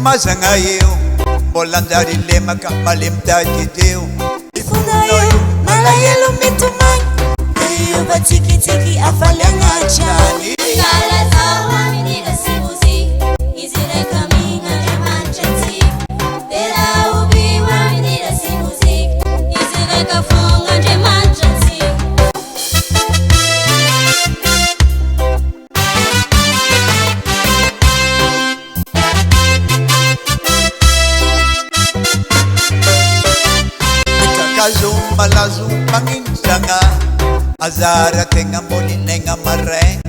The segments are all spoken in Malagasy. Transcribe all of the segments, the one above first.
Mazanga eu, bolandari lema kamalim tati deu. Ifuna eu, malayelo mitumai. Eu batiki tiki afalanga chani. Kala sawa minida simuzi, izire kaminga jamanchati. Dela ubiwa minida simuzi, izire kafunga jamanchati. Malazu manginsanga azara tenga moli nenga mare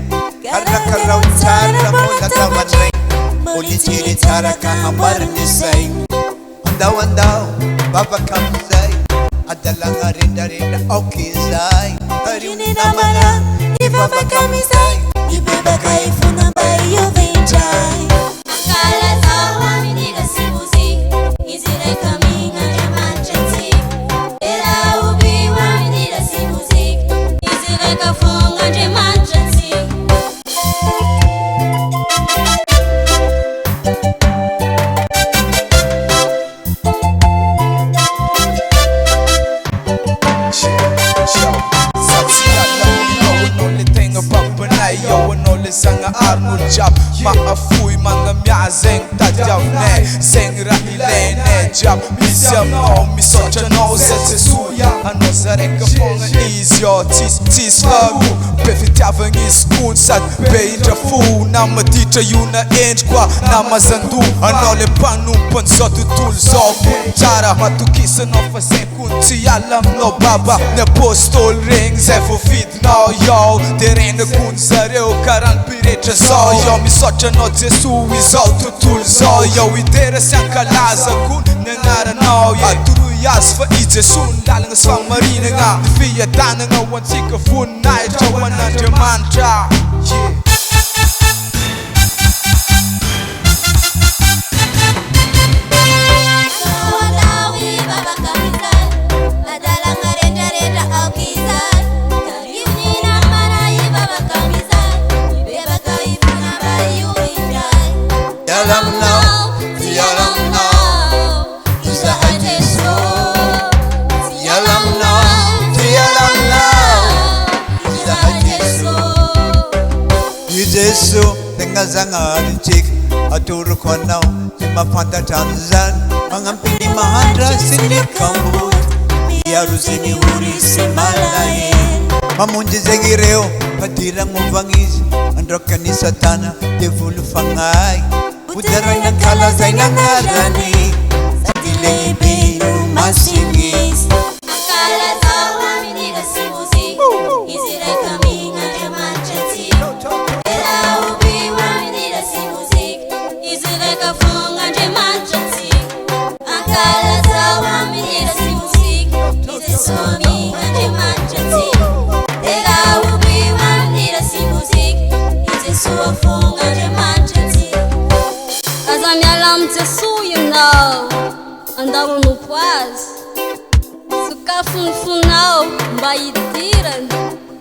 karra karra utara mola taware moli chiri tara ka hamar nisai andau baba kamzai adalanga rinda rinda okizai Arini namala ibaba kamizai ibeba kaifuna bayo venjai Kala sawa minida simuzi izire kaminga jamanchati kafunga nje manchati Sanga armor jab ma afui manga mia zeng tadjav ne zeng rahilene jab misiam no misocha no setse suya ano zareka fonga isyo tis fagu befitiavang iskun sat beindra fu namaditra yuna enj kwa namazandu ano le panumpan so tutul so tsara matukisa no fasen kun hialam no baba ne apostol ring zay fofidinao yo terena kun zareo karan Rehetra zao yo misotra anao Jesu izao tontolo zao yo idera sy ankalaza kun ny agnaranao atoroy azy fa i Jesu ny lalagna sy famarinagna ny fiadanagna ho antsika voninahitra ho an'Andriamanitra Jesu dengan zangan cik atur konau cuma pantai tanzan mengampini mahadra sini kamu biaru sini uri semalain mamunji zengireo patirang muvangis androkani satana devulu fangai udara yang kala zainang harani satile biru masingis kala sawa minida simuzi izire kaminga jamanchati kafunga nje manchati akala sawa minida simuzi izesomi nje manchati ela ubiwa minida simuzi izesofunga nje manchati azamiala mjesu you know andaro no paz sukafunfunao mbaitiran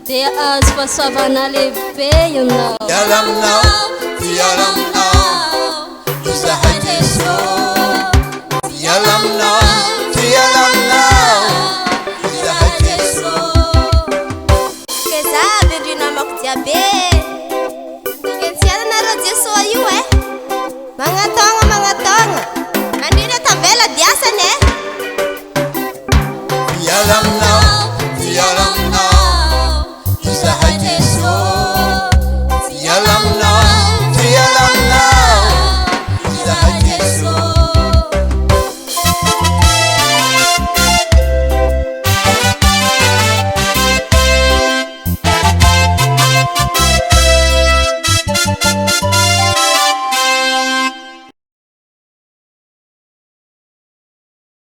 de as pasavana leve you know yalam now Yalam now, que sabe de nome que